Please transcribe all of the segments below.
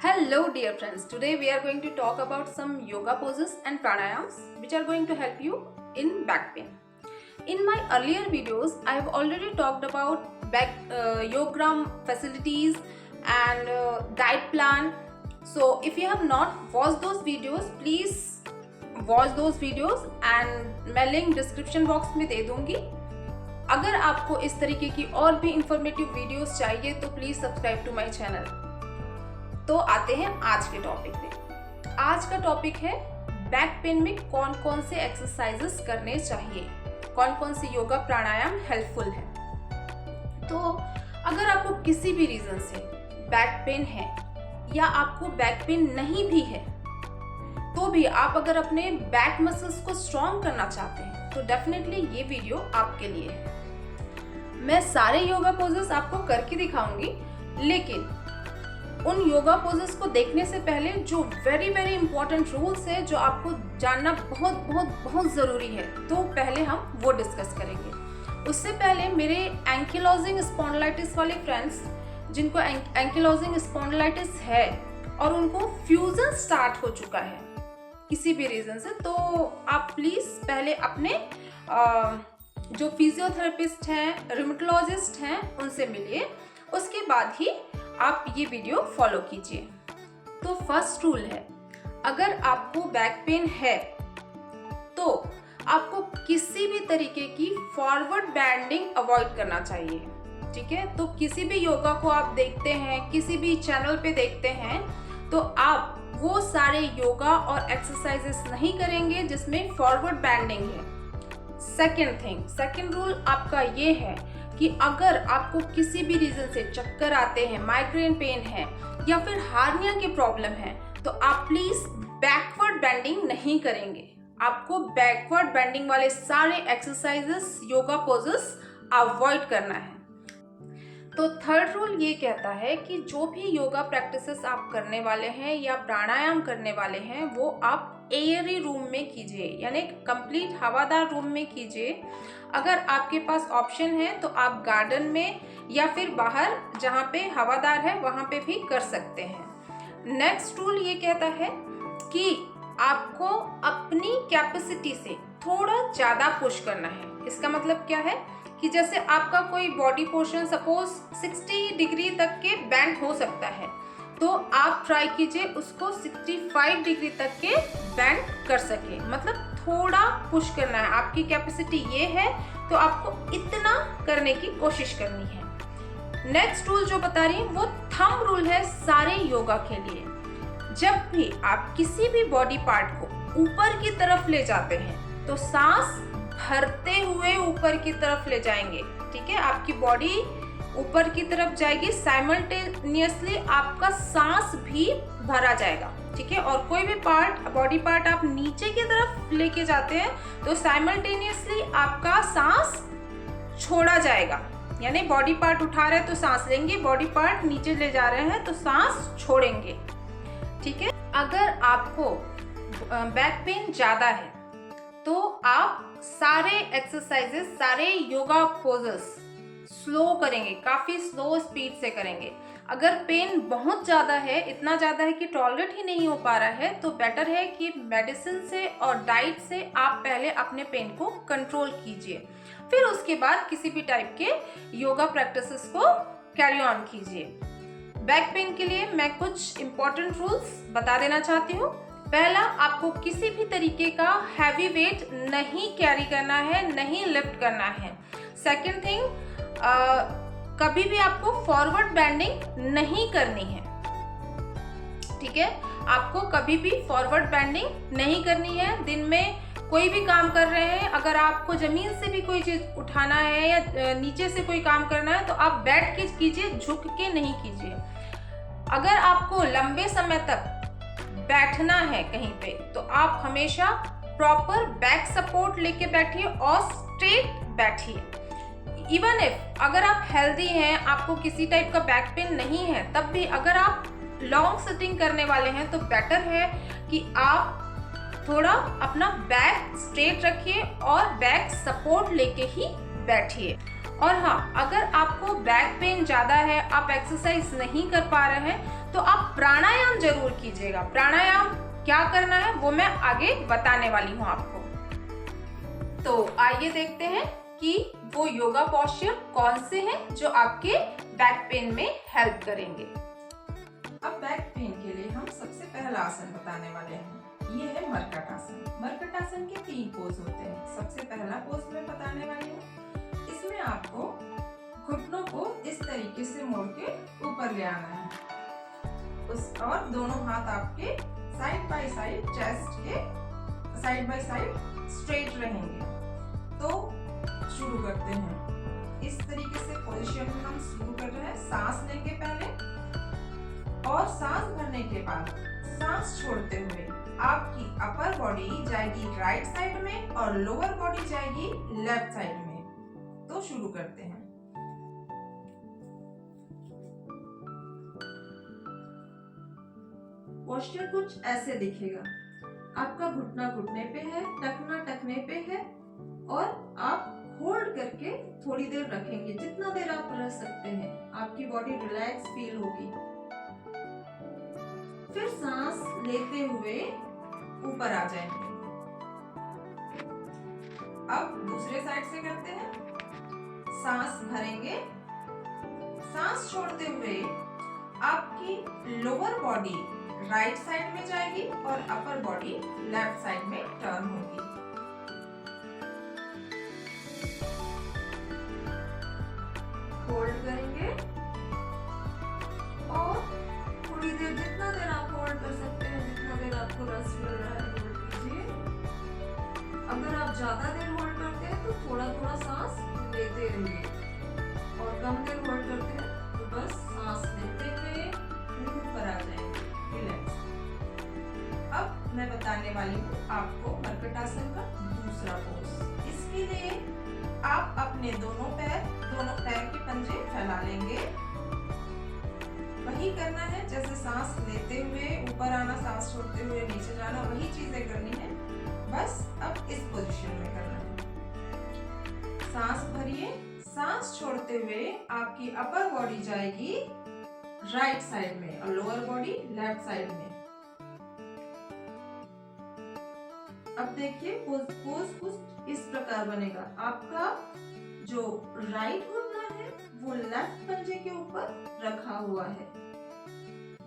Hello dear friends, today we are going to talk about some yoga poses and pranayams which are going to help you in back pain. In my earlier videos, I have already talked about back yogagram facilities and diet plan. So if you have not watched those videos, please watch those videos and मैं link description box में दे दूंगी. अगर आपको इस तरीके की और भी इंफॉर्मेटिव वीडियोस चाहिए तो please subscribe to my channel. तो आते हैं आज के टॉपिक पे. आज का टॉपिक है बैक पेन में कौन कौन से एक्सरसाइजेस करने चाहिए, कौन कौन से योगा प्राणायाम हेल्पफुल है. तो अगर आपको किसी भी रीज़न से बैक पेन है या आपको बैक पेन नहीं भी है तो भी आप अगर अपने बैक मसल्स को स्ट्रॉन्ग करना चाहते हैं तो डेफिनेटली ये वीडियो आपके लिए है. मैं सारे योगा पोजेस आपको करके दिखाऊंगी, लेकिन उन योगा पोजेस को देखने से पहले जो वेरी वेरी इंपॉर्टेंट रूल्स है जो आपको जानना बहुत बहुत बहुत ज़रूरी है, तो पहले हम वो डिस्कस करेंगे. उससे पहले मेरे एंकिलोजिंग स्पॉन्डिलाइटिस वाले फ्रेंड्स जिनको एंकिलोजिंग स्पॉन्डिलाइटिस है और उनको फ्यूजन स्टार्ट हो चुका है किसी भी रीज़न से, तो आप प्लीज़ पहले अपने जो फिजियोथेरेपिस्ट हैं, रिमेटोलॉजिस्ट हैं, उनसे मिलिए. उसके बाद ही आप ये वीडियो फॉलो कीजिए. तो फर्स्ट रूल है, अगर आपको बैक पेन है तो आपको किसी भी तरीके की फॉरवर्ड बेंडिंग अवॉइड करना चाहिए. ठीक है, तो किसी भी योगा को आप देखते हैं, किसी भी चैनल पे देखते हैं, तो आप वो सारे योगा और एक्सरसाइजेस नहीं करेंगे जिसमें फॉरवर्ड बेंडिंग है. सेकंड रूल आपका ये है कि अगर आपको किसी भी रीज़न से चक्कर आते हैं, माइग्रेन पेन है या फिर हार्निया की प्रॉब्लम है, तो आप प्लीज़ बैकवर्ड बेंडिंग नहीं करेंगे. आपको बैकवर्ड बेंडिंग वाले सारे एक्सरसाइजेस, योगा पोजेस अवॉइड करना है. तो थर्ड रूल ये कहता है कि जो भी योगा प्रैक्टिसेस आप करने वाले हैं या प्राणायाम करने वाले हैं वो आप एयरी रूम में कीजिए, यानी कंप्लीट हवादार रूम में कीजिए. अगर आपके पास ऑप्शन है तो आप गार्डन में या फिर बाहर जहाँ पे हवादार है वहाँ पे भी कर सकते हैं. नेक्स्ट रूल ये कहता है कि आपको अपनी कैपेसिटी से थोड़ा ज़्यादा पुश करना है. इसका मतलब क्या है कि जैसे आपका कोई बॉडी पोर्शन सपोज 60 डिग्री तक के बेंड हो सकता है, तो आप ट्राई कीजिए उसको 65 डिग्री तक के बेंड कर सके. मतलब थोड़ा पुश करना है. आपकी कैपेसिटी ये है तो आपको इतना करने की कोशिश करनी है. नेक्स्ट रूल जो बता रही हूँ वो थंब रूल है सारे योगा के लिए. जब भी आप किसी भी बॉडी पार्ट को ऊपर की तरफ ले जाते हैं तो सांस भरते हुए ऊपर की तरफ ले जाएंगे. ठीक है, आपकी बॉडी ऊपर की तरफ जाएगी, साइमल्टेनियसली आपका सांस भी भरा जाएगा. ठीक है, और कोई भी बॉडी पार्ट आप नीचे की तरफ लेके जाते हैं तो साइमल्टेनियसली आपका सांस छोड़ा जाएगा. यानी बॉडी पार्ट उठा रहे हैं तो सांस लेंगे, बॉडी पार्ट नीचे ले जा रहे हैं तो सांस छोड़ेंगे. ठीक है, अगर आपको बैक पेन ज़्यादा है तो आप सारे एक्सरसाइजेस, सारे योगा पोजेस स्लो करेंगे, काफ़ी स्लो स्पीड से करेंगे. अगर पेन बहुत ज़्यादा है, इतना ज़्यादा है कि टॉलरेट ही नहीं हो पा रहा है, तो बेटर है कि मेडिसिन से और डाइट से आप पहले अपने पेन को कंट्रोल कीजिए, फिर उसके बाद किसी भी टाइप के योगा प्रैक्टिसेस को कैरी ऑन कीजिए. बैक पेन के लिए मैं कुछ इम्पोर्टेंट रूल्स बता देना चाहती हूँ. पहला, आपको किसी भी तरीके का हैवी वेट नहीं कैरी करना है, नहीं लिफ्ट करना है. सेकंड थिंग, कभी भी आपको फॉरवर्ड बेंडिंग नहीं करनी है. ठीक है, आपको कभी भी फॉरवर्ड बेंडिंग नहीं करनी है. दिन में कोई भी काम कर रहे हैं, अगर आपको जमीन से भी कोई चीज़ उठाना है या नीचे से कोई काम करना है तो आप बैठ के कीजिए, झुक के नहीं कीजिए. अगर आपको लंबे समय तक बैठना है कहीं पे तो आप हमेशा प्रॉपर बैक सपोर्ट लेके बैठिए और स्ट्रेट बैठिए. इवन इफ अगर आप हेल्दी हैं, आपको किसी टाइप का बैक पेन नहीं है, तब भी अगर आप लॉन्ग सिटिंग करने वाले हैं तो बेटर है कि आप थोड़ा अपना बैक स्ट्रेट रखिए और बैक सपोर्ट लेके ही बैठिए. और हाँ, अगर आपको बैक पेन ज़्यादा है, आप एक्सरसाइज नहीं कर पा रहे हैं, तो आप प्राणायाम जरूर कीजिएगा। प्राणायाम क्या करना है वो मैं आगे बताने वाली हूँ आपको। तो आइए देखते हैं कि वो योगा पोस्चर कौन से हैं जो आपके बैक पेन में हेल्प करेंगे। अब बैक पेन के लिए हम सबसे पहला आसन बताने वाले हैं। ये है मरकट आसन। मरकट आसन के 3 पोज होते हैं। सबसे पहला पोज मैं बताने वाली हूँ। इसमें आपको घुटनों को इस तरीके से मोड़ के ऊपर ले आना है। और दोनों हाथ आपके साइड बाय साइड चेस्ट के साइड बाय साइड स्ट्रेट रहेंगे। तो शुरू करते हैं। इस तरीके से पोजीशन में हम शुरू कर रहे हैं। सांस लेंगे पहले और सांस भरने के बाद सांस छोड़ते हुए आपकी अपर बॉडी जाएगी राइट साइड में और लोअर बॉडी जाएगी लेफ्ट साइड में। तो शुरू करते हैं। पोस्चर कुछ ऐसे दिखेगा। आपका घुटना घुटने पे है, टखना टखने पे है और आप होल्ड करके थोड़ी देर रखेंगे, जितना देर आप रह सकते हैं। आपकी बॉडी रिलैक्स फील होगी। फिर सांस लेते हुए ऊपर आ जाएंगे। अब दूसरे साइड से करते हैं। सांस भरेंगे, सांस छोड़ते हुए आपकी लोअर बॉडी राइट साइड में जाएगी और अपर बॉडी लेफ्ट साइड में टर्न होगी। होल्ड करेंगे और थोड़ी देर, जितना देर आप होल्ड कर सकते हैं, जितना देर आपको रेस्ट मिल रहा है होल्ड कीजिए। अगर आप ज्यादा देर होल्ड करते हैं तो थोड़ा थोड़ा सांस लेते रहिए और कम देर होल्ड करते हैं तो बस सांस लेते हुए ऊपर आ जाएंगे, रिलैक्स। अब मैं बताने वाली हूँ आपको मरकट आसन का दूसरा पोज। इसके लिए आप अपने दोनों पैर के पंजे फैला लेंगे। वही करना है जैसे सांस लेते हुए ऊपर आना, सांस छोड़ते हुए नीचे जाना, वही चीजें करनी है, बस अब इस पोजीशन में करना है। सांस भरिए, सांस छोड़ते हुए आपकी अपर बॉडी जाएगी राइट साइड में और लोअर बॉडी लेफ्ट साइड में। अब देखिए पोज कुछ इस प्रकार बनेगा। आपका जो राइट घुटना है वो लेफ्ट पंजे के ऊपर रखा हुआ है।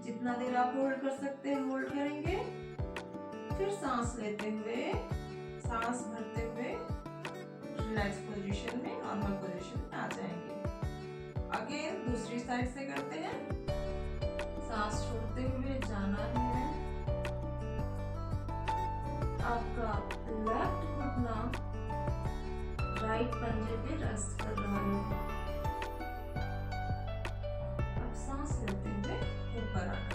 जितना देर आप होल्ड कर सकते हैं होल्ड करेंगे। फिर सांस लेते हुए, सांस भरते हुए रिलैक्स पोजीशन में, नॉर्मल पोजीशन में आ जाएंगे। अगेन दूसरी साइड से करते हैं। सांस छोड़ते हुए जाना है। आपका लेफ्ट घुटना राइट पंजे पे रेस्ट कर रहा है। अब सांस लेते हुए ऊपर आना।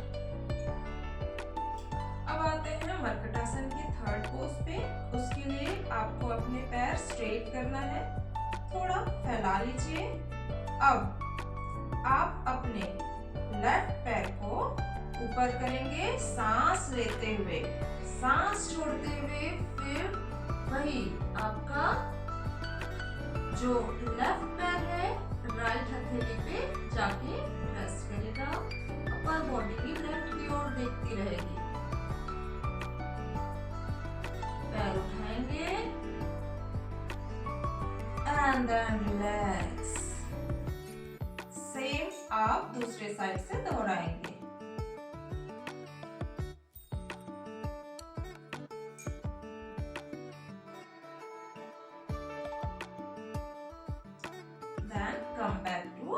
अब आते हैं मरकट आसन के थर्ड पोज पे। उसके लिए आपको अपने पैर स्ट्रेट करना है, थोड़ा फैला लीजिए। अब आप अपने लेफ्ट पैर को ऊपर करेंगे सांस लेते हुए, सांस छोड़ते हुए फिर वही आपका जो लेफ्ट पैर है राइट हथेली पे जाके रेस्ट करेगा। अपर बॉडी भी लेफ्ट की ओर देखती रहेगी। पैर उठाएंगे एंड देन रिलैक्स। सेम आप दूसरे साइड से दोहराएंगे। Come back to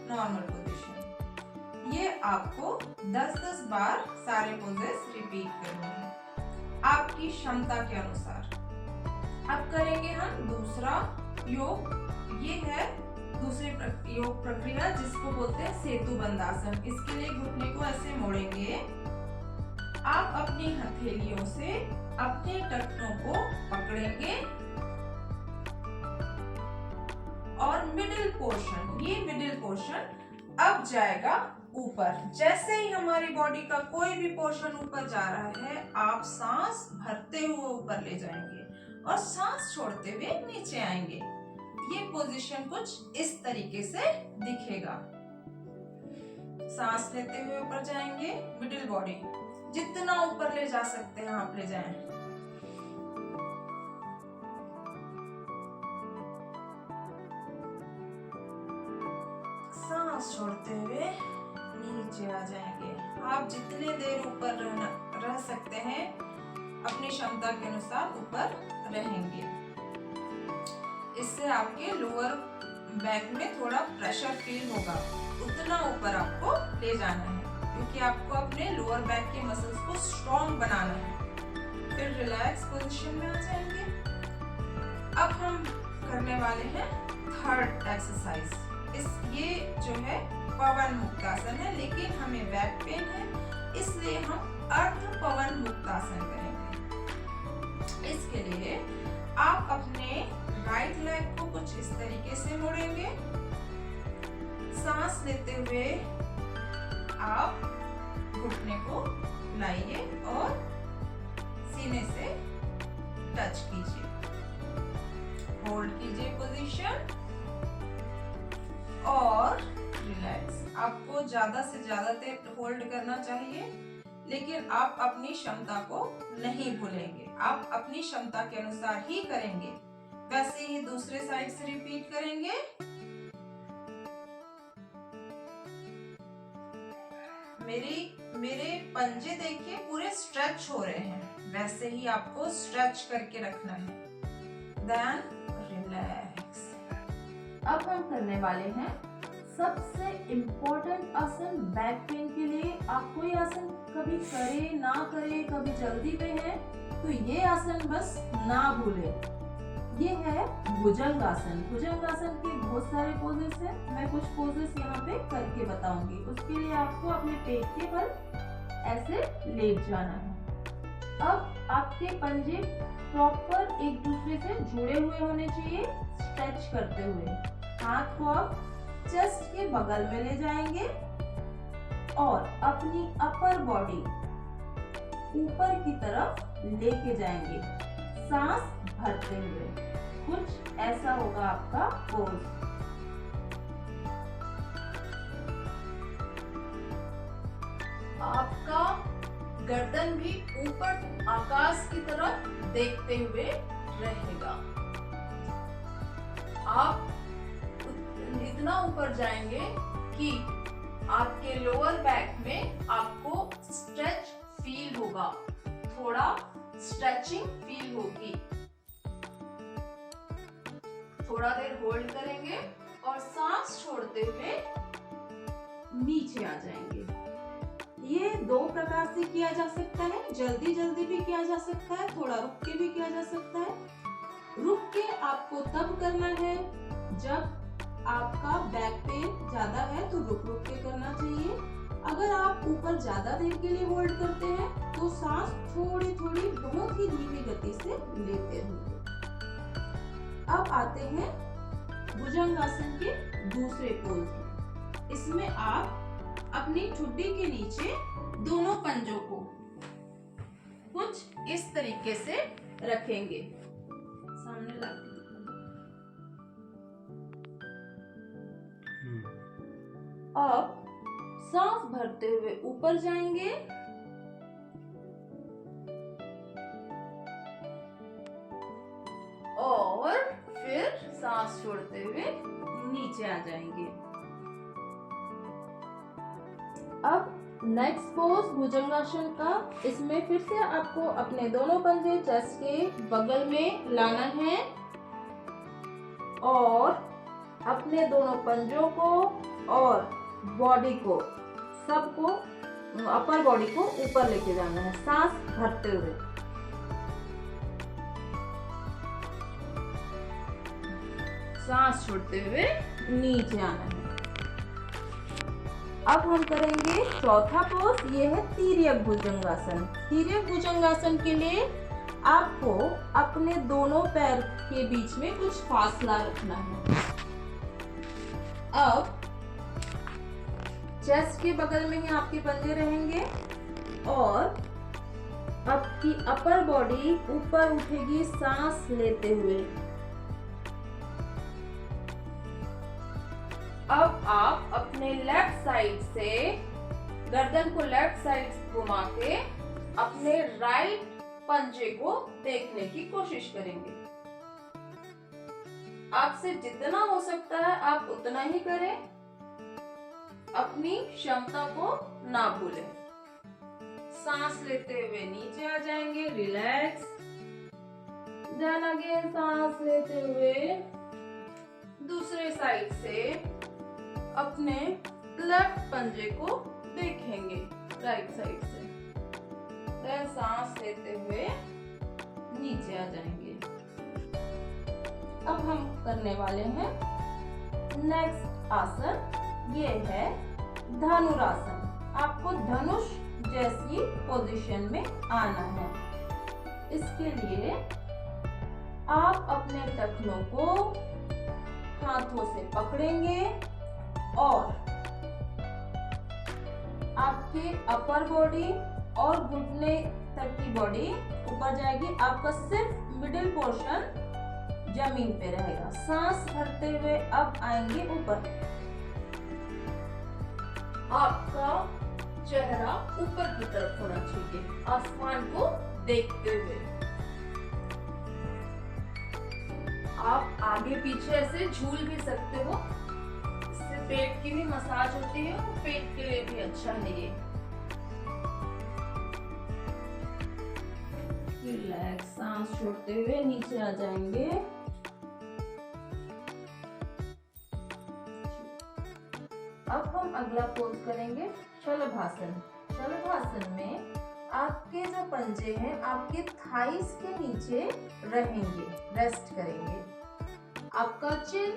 normal position. ये आपको 10-10 बार सारे पोजेस रिपीट करने हैं आपकी क्षमता के अनुसार। अब करेंगे हम दूसरा योग। ये है दूसरी योग प्रक्रिया जिसको बोलते हैं सेतु बंदासन। इसके लिए घुटने को ऐसे मोड़ेंगे। आप अपनी हथेलियों से अपने टखनों को पकड़ेंगे और मिडिल पोर्शन, ये मिडिल पोर्शन अब जाएगा ऊपर। जैसे ही हमारी बॉडी का कोई भी पोर्शन ऊपर जा रहा है, आप सांस भरते हुए ऊपर ले जाएंगे और सांस छोड़ते हुए नीचे आएंगे। ये पोजीशन कुछ इस तरीके से दिखेगा। सांस लेते हुए ऊपर जाएंगे, मिडिल बॉडी जितना ऊपर ले जा सकते हैं आप ले जाएं। सांस छोड़ते हुए नीचे आ जाएंगे। आप जितने देर ऊपर रह सकते हैं अपनी क्षमता के अनुसार ऊपर रहेंगे। इससे आपके लोअर बैक में थोड़ा प्रेशर फील होगा, उतना ऊपर आपको ले जाना है क्योंकि आपको अपने लोअर बैक के मसल्स को स्ट्रॉन्ग बनाना है। फिर रिलैक्स पोजीशन में आ जाएंगे। अब हम करने वाले हैं थर्ड एक्सरसाइज। ये जो है पवन मुक्तासन है, लेकिन हमें बैक पेन है इसलिए हम अर्ध पवन मुक्तासन करेंगे। इसके लिए आप अपने राइट लेग को कुछ इस तरीके से मोड़ेंगे। सांस लेते हुए आप घुटने को लाइए और सीने से टच कीजिए। होल्ड कीजिए पोजीशन और रिलैक्स। आपको ज्यादा से ज्यादा देर होल्ड करना चाहिए, लेकिन आप अपनी क्षमता को नहीं भूलेंगे। आप अपनी क्षमता के अनुसार ही करेंगे। वैसे ही दूसरे साइड से रिपीट करेंगे। मेरे पंजे देखिए पूरे स्ट्रेच हो रहे हैं, वैसे ही आपको स्ट्रेच करके रखना है। Then relax. अब हम करने वाले हैं सबसे इम्पोर्टेंट आसन बैक पेन के लिए। आप कोई आसन कभी करे ना करे, कभी जल्दी में है तो ये आसन बस ना भूले। ये है भुजंगासन। भुजंगासन के बहुत सारे पोजेस हैं, मैं कुछ पोजेस यहाँ पे करके बताऊंगी। उसके लिए आपको अपने पेट के बल ऐसे लेट जाना है। अब आपके पंजे प्रॉपर एक दूसरे से जुड़े हुए होने चाहिए। स्ट्रेच करते हुए हाथ को आप चेस्ट के बगल में ले जाएंगे और अपनी अपर बॉडी ऊपर की तरफ लेके जाएंगे, सांस भरते हुए। कुछ ऐसा होगा आपका पोज। आपका गर्दन भी ऊपर आकाश की तरफ देखते हुए रहेगा। आप इतना ऊपर जाएंगे कि आपके लोअर बैक में आपको स्ट्रेच फील होगा, थोड़ा स्ट्रेचिंग फील होगी। थोड़ा देर होल्ड करेंगे और सांस छोड़ते हुए नीचे आ जाएंगे। ये दो प्रकार से किया जा सकता है, जल्दी जल्दी भी किया जा सकता है, थोड़ा रुक के भी किया जा सकता है। रुक के आपको तब करना है जब आपका बैक पेन ज्यादा है तो रुक रुक के करना चाहिए। अगर आप ऊपर ज्यादा देर के लिए होल्ड करते हैं तो सांस थोड़ी थोड़ी बहुत ही धीमी गति से लेते होंगे। अब आते हैं भुजंगासन के दूसरे पोज में। इसमें आप अपनी ठुड्डी के नीचे दोनों पंजों को कुछ इस तरीके से रखेंगे। सामने ला अब सांस भरते हुए ऊपर जाएंगे और फिर सांस छोड़ते हुए नीचे आ जाएंगे। अब नेक्स्ट पोज भुजंगासन का। इसमें फिर से आपको अपने दोनों पंजे चेस्ट के बगल में लाना है और अपने दोनों पंजों को और बॉडी को, सबको, अपर बॉडी को ऊपर लेके जाना है सांस भरते हुए। सांस छोड़ते हुए नीचे आना है। अब हम करेंगे चौथा पोज। ये है तिर्यक भुजंगासन। तिर्यक भुजंगासन के लिए आपको अपने दोनों पैर के बीच में कुछ फासला रखना है। अब चेस्ट के बगल में ही आपके पंजे रहेंगे और आपकी अपर बॉडी ऊपर उठेगी सांस लेते हुए। अब आप अपने लेफ्ट साइड से गर्दन को लेफ्ट साइड घुमा के अपने राइट पंजे को देखने की कोशिश करेंगे। आपसे जितना हो सकता है आप उतना ही करें, अपनी क्षमता को ना भूलें। सांस लेते हुए नीचे आ जाएंगे, रिलैक्स। देन अगेन सांस लेते हुए दूसरे साइड से अपने लेफ्ट पंजे को देखेंगे राइट साइड से। देन सांस लेते हुए नीचे आ जाएंगे। अब हम करने वाले हैं नेक्स्ट आसन, ये है धनुरासन। आपको धनुष जैसी पोजीशन में आना है। इसके लिए आप अपने टखनों को हाथों से पकड़ेंगे और आपके अपर बॉडी और घुटने तक की बॉडी ऊपर जाएगी। आपका सिर्फ मिडिल पोर्शन जमीन पे रहेगा। सांस भरते हुए अब आएंगे ऊपर। आपका चेहरा ऊपर की तरफ होना चाहिए, आसमान को देखते हुए। आप आगे पीछे ऐसे झूल भी सकते हो, इससे पेट की भी मसाज होती है और पेट के लिए भी अच्छा है ये। रिलैक्स, सांस छोड़ते हुए नीचे आ जाएंगे। अब हम अगला पोज करेंगे शलभासन। शलभासन में आपके जो पंजे हैं आपके थाइस के नीचे रहेंगे, रेस्ट करेंगे। आपका चिन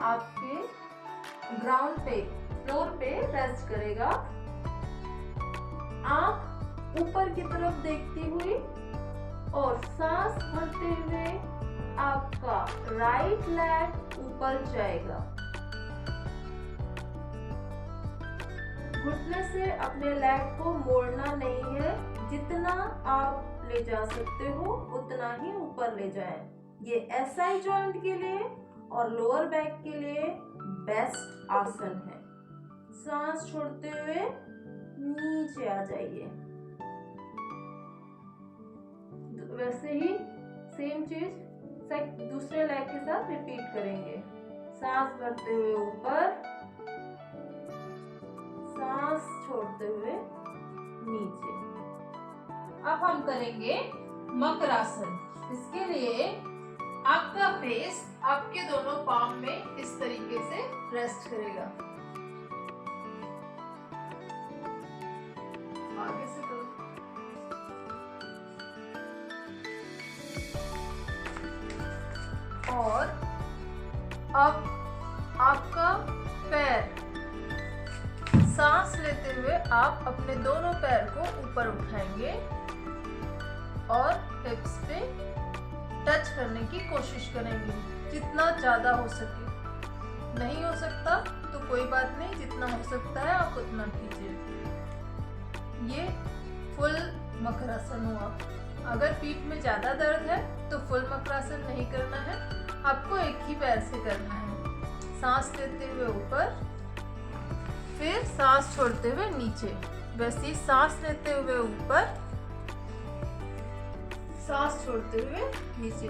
आपके ग्राउंड पे, फ्लोर पे रेस्ट करेगा। आंख ऊपर की तरफ देखती हुई और सांस भरते हुए आपका राइट लेग ऊपर जाएगा। घुटने से अपने लेग को मोड़ना नहीं है, जितना आप ले जा सकते हो उतना ही ऊपर ले जाएं। ये SI जॉइंट के लिए और लोअर बैक के लिए बेस्ट आसन है। सांस छोड़ते हुए नीचे आ जाइए। वैसे ही सेम चीज दूसरे लेग के साथ रिपीट करेंगे। सांस भरते हुए ऊपर, सांस छोड़ते हुए नीचे। अब हम करेंगे मकरासन। इसके लिए आपका फेस आपके दोनों पाम में इस तरीके से रेस्ट करेगा। आगे से करो। और अब आपका पैर, सांस लेते हुए आप अपने दोनों पैर को ऊपर उठाएंगे और हिप्स पे टच करने की कोशिश करेंगे जितना ज़्यादा हो सके। नहीं हो सकता तो कोई बात नहीं, जितना हो सकता है आप उतना कीजिए। ये फुल मकरासन हुआ। अगर पीठ में ज़्यादा दर्द है तो फुल मकरासन नहीं करना है, आपको एक ही पैर से करना है। सांस लेते हुए ऊपर, फिर सांस छोड़ते हुए नीचे। वैसे ही सांस लेते हुए ऊपर, सांस छोड़ते हुए नीचे।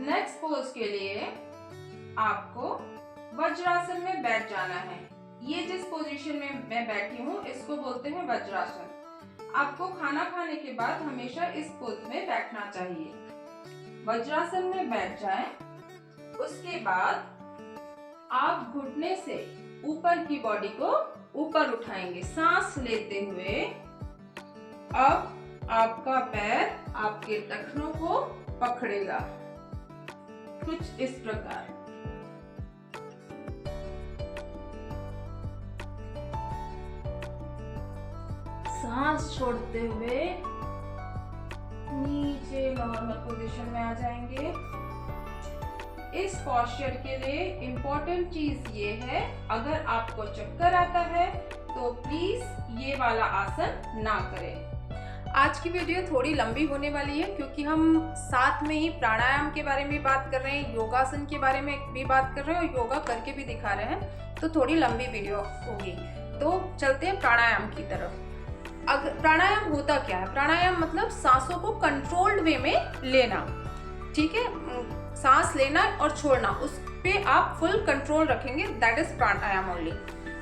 नेक्स्ट पोज के लिए आपको वज्रासन में बैठ जाना है। ये जिस पोजीशन में मैं बैठी हूँ इसको बोलते हैं वज्रासन। आपको खाना खाने के बाद हमेशा इस पोज में बैठना चाहिए। वज्रासन में बैठ जाएं। उसके बाद आप घुटने से ऊपर की बॉडी को ऊपर उठाएंगे सांस लेते हुए। अब आपका पैर आपके टखनों को पकड़ेगा कुछ इस प्रकार। सांस छोड़ते हुए नीचे नॉर्मल पोजीशन में आ जाएंगे। इस पोस्चर के लिए इम्पोर्टेंट चीज ये है, अगर आपको चक्कर आता है तो प्लीज ये वाला आसन ना करें। आज की वीडियो थोड़ी लंबी होने वाली है क्योंकि हम साथ में ही प्राणायाम के बारे में बात कर रहे हैं, योगासन के बारे में भी बात कर रहे हैं और योगा करके भी दिखा रहे हैं, तो थोड़ी लंबी वीडियो होगी। तो चलते हैं प्राणायाम की तरफ। अगर प्राणायाम होता क्या है? प्राणायाम मतलब सांसों को कंट्रोल्ड वे में लेना, ठीक है, सांस लेना और छोड़ना, उस पे आप फुल कंट्रोल रखेंगे, दैट इज प्राणायाम ओनली।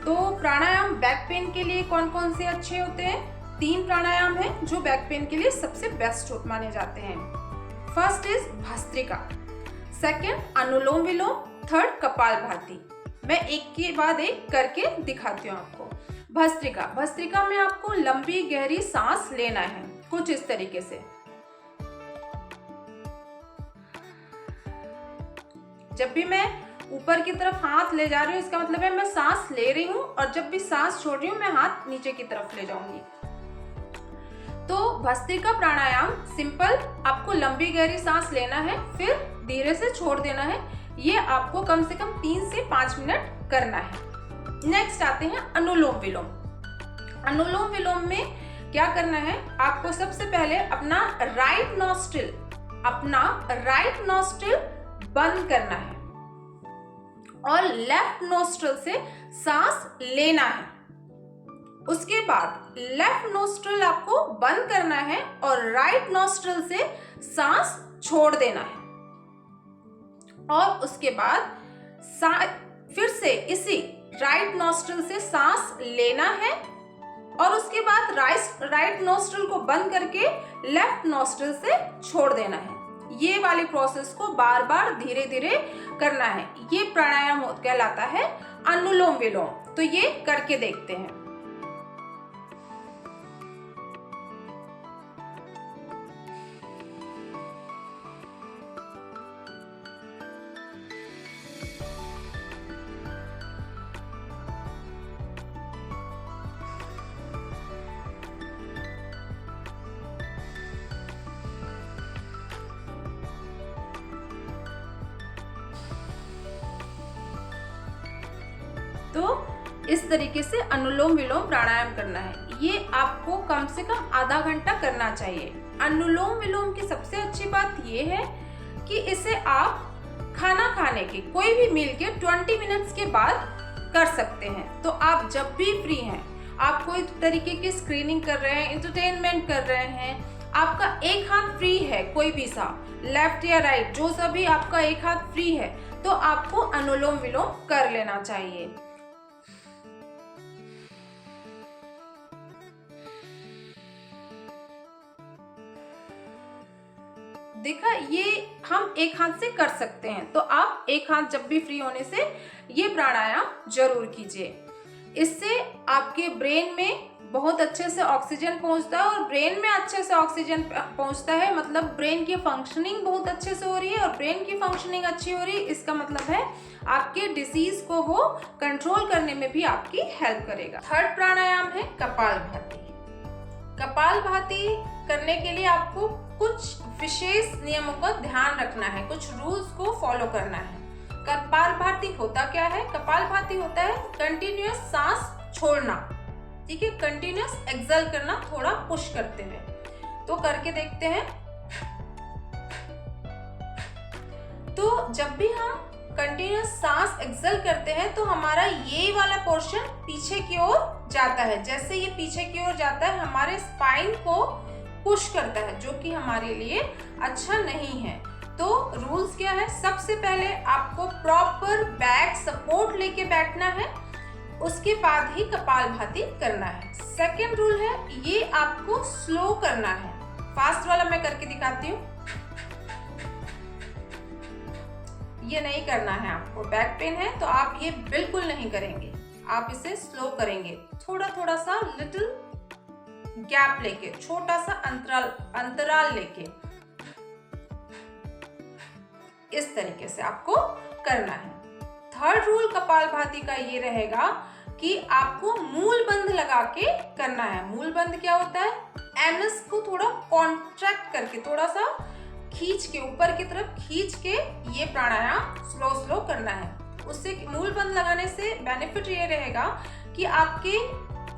तो प्राणायाम बैक पेन के लिए कौन कौन से अच्छे होते हैं? 3 प्राणायाम हैं जो बैक पेन के लिए सबसे बेस्ट माने जाते हैं। First is bhastrika, second anulom vilom, third kapalbhati. मैं एक के बाद एक करके दिखाती हूँ आपको। भस्त्रिका में आपको लंबी गहरी सांस लेना है, कुछ इस तरीके से। जब भी मैं ऊपर की तरफ हाथ ले जा रही हूँ इसका मतलब है मैं सांस ले रही हूँ, और जब भी सांस छोड़ रही हूँ मैं हाथ नीचे की तरफ ले जाऊंगी। तो भस्त्रिका प्राणायाम सिंपल, आपको लंबी गहरी सांस लेना है, फिर धीरे से छोड़ देना है। ये आपको कम से कम 3 से 5 मिनट करना है। नेक्स्ट आते हैं अनुलोम विलोम। अनुलोम विलोम में क्या करना है? आपको सबसे पहले अपना राइट नॉस्ट्रिल बंद करना है और लेफ्ट नोस्ट्रिल से सांस लेना है। उसके बाद लेफ्ट नोस्ट्रिल आपको बंद करना है और राइट नोस्ट्रिल से सांस छोड़ देना है। और उसके बाद फिर से इसी राइट नोस्ट्रिल से सांस लेना है और उसके बाद राइट नोस्ट्रिल को बंद करके लेफ्ट नोस्ट्रिल से छोड़ देना है। ये वाली प्रोसेस को बार बार धीरे धीरे करना है। ये प्राणायाम कहलाता है अनुलोम विलोम। तो ये करके देखते हैं। तो इस तरीके से अनुलोम विलोम प्राणायाम करना है। ये आपको कम से कम आधा घंटा करना चाहिए। अनुलोम विलोम की सबसे अच्छी बात ये है कि इसे आप खाना खाने के कोई भी मील के 20 मिनट्स के बाद कर सकते हैं। तो आप जब भी फ्री हैं, आप कोई तरीके की स्क्रीनिंग कर रहे हैं, एंटरटेनमेंट कर रहे हैं, आपका एक हाथ फ्री है, कोई भी सा लेफ्ट या राइट, जो सा भी आपका एक हाथ फ्री है, तो आपको अनुलोम विलोम कर लेना चाहिए। देखा, ये हम एक हाथ से कर सकते हैं, तो आप एक हाथ जब भी फ्री होने से ये प्राणायाम जरूर कीजिए। इससे आपके ब्रेन में बहुत अच्छे से ऑक्सीजन पहुंचता है, और ब्रेन में अच्छे से ऑक्सीजन पहुंचता है मतलब ब्रेन की फंक्शनिंग बहुत अच्छे से हो रही है, और ब्रेन की फंक्शनिंग अच्छी हो रही है, इसका मतलब है आपके डिसीज को वो कंट्रोल करने में भी आपकी हेल्प करेगा। थर्ड प्राणायाम है कपालभाति। कपालभाति करने के लिए आपको कुछ विशेष नियमों का ध्यान रखना है, कुछ रूल्स को फॉलो करना है। कपालभाति होता क्या है? कपालभाति होता है कंटिन्यूअस सांस छोड़ना, ठीक है, कंटिन्यूअस एक्सहेल करना, थोड़ा पुश करते हुए। तो करके देखते हैं। तो जब भी हम कंटिन्यूअस सांस एक्सहेल करते हैं तो हमारा ये वाला पोर्शन पीछे की ओर जाता है। जैसे ये पीछे की ओर जाता है, हमारे स्पाइन को पुश करता है, जो कि हमारे लिए अच्छा नहीं है। तो रूल्स क्या है? सबसे पहले आपको प्रॉपर बैक सपोर्ट लेके बैठना है, उसके बाद ही कपालभाति करना है। सेकंड रूल है, ये आपको स्लो करना है। फास्ट वाला मैं करके दिखाती हूँ। ये नहीं करना है आपको। बैक पेन है तो आप ये बिल्कुल नहीं करेंगे, आप इसे स्लो करेंगे। थोड़ा थोड़ा सा लिटिल गैप लेके, छोटा सा अंतराल लेके, इस तरीके से आपको करना है। थर्ड रूल कपालभाति का ये रहेगा कि आपको मूल बंध लगा के करना है। मूल बंध क्या होता है? एनस को थोड़ा कॉन्ट्रैक्ट करके, थोड़ा सा खींच के, ऊपर की तरफ खींच के ये प्राणायाम स्लो करना है। उससे मूल बंध लगाने से बेनिफिट ये रहेगा कि आपके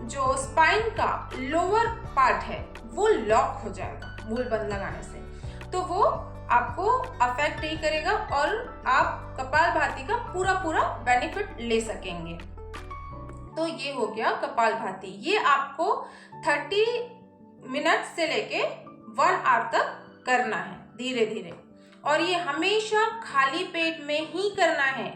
जो स्पाइन का लोअर पार्ट है वो लॉक हो जाएगा मूल बंद लगाने से, तो वो आपको अफेक्ट नहीं करेगा और आप कपालभाति का पूरा बेनिफिट ले सकेंगे। तो ये हो गया कपालभाति। ये आपको 30 मिनट से लेके 1 आवर तक करना है धीरे धीरे, और ये हमेशा खाली पेट में ही करना है।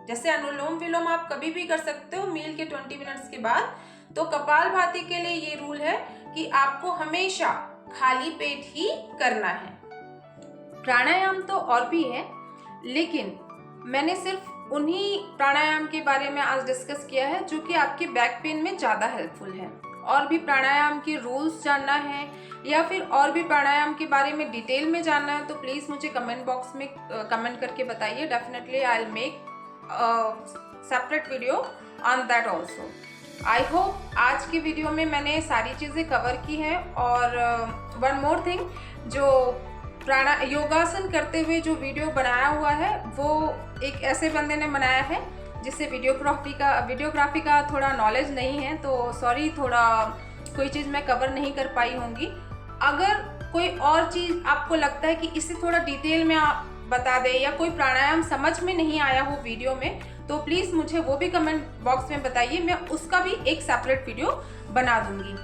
जैसे अनुलोम विलोम आप कभी भी कर सकते हो मील के 20 मिनट्स के बाद, तो कपालभाति के लिए ये रूल है कि आपको हमेशा खाली पेट ही करना है। प्राणायाम तो और भी है, लेकिन मैंने सिर्फ उन्हीं प्राणायाम के बारे में आज डिस्कस किया है जो कि आपके बैक पेन में ज़्यादा हेल्पफुल है। और भी प्राणायाम के रूल्स जानना है या फिर और भी प्राणायाम के बारे में डिटेल में जानना है तो प्लीज़ मुझे कमेंट बॉक्स में कमेंट करके बताइए। Definitely I will make separate video on that also. I hope आज की वीडियो में मैंने सारी चीज़ें कवर की हैं। और वन मोर थिंग, जो योगासन करते हुए जो वीडियो बनाया हुआ है वो एक ऐसे बंदे ने बनाया है जिससे वीडियोग्राफी का थोड़ा नॉलेज नहीं है, तो सॉरी, थोड़ा कोई चीज़ मैं कवर नहीं कर पाई होंगी। अगर कोई और चीज़ आपको लगता है कि इससे थोड़ा डिटेल में आप बता दें या कोई प्राणायाम समझ में नहीं आया हो वीडियो में, तो प्लीज़ मुझे वो भी कमेंट बॉक्स में बताइए, मैं उसका भी एक सेपरेट वीडियो बना दूंगी।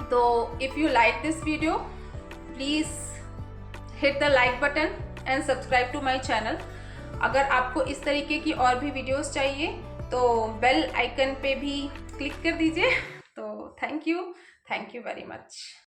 तो if you like this video please hit the like button and subscribe to my channel. अगर आपको इस तरीके की और भी वीडियोस चाहिए तो बेल आइकन पे भी क्लिक कर दीजिए। तो थैंक यू वेरी मच।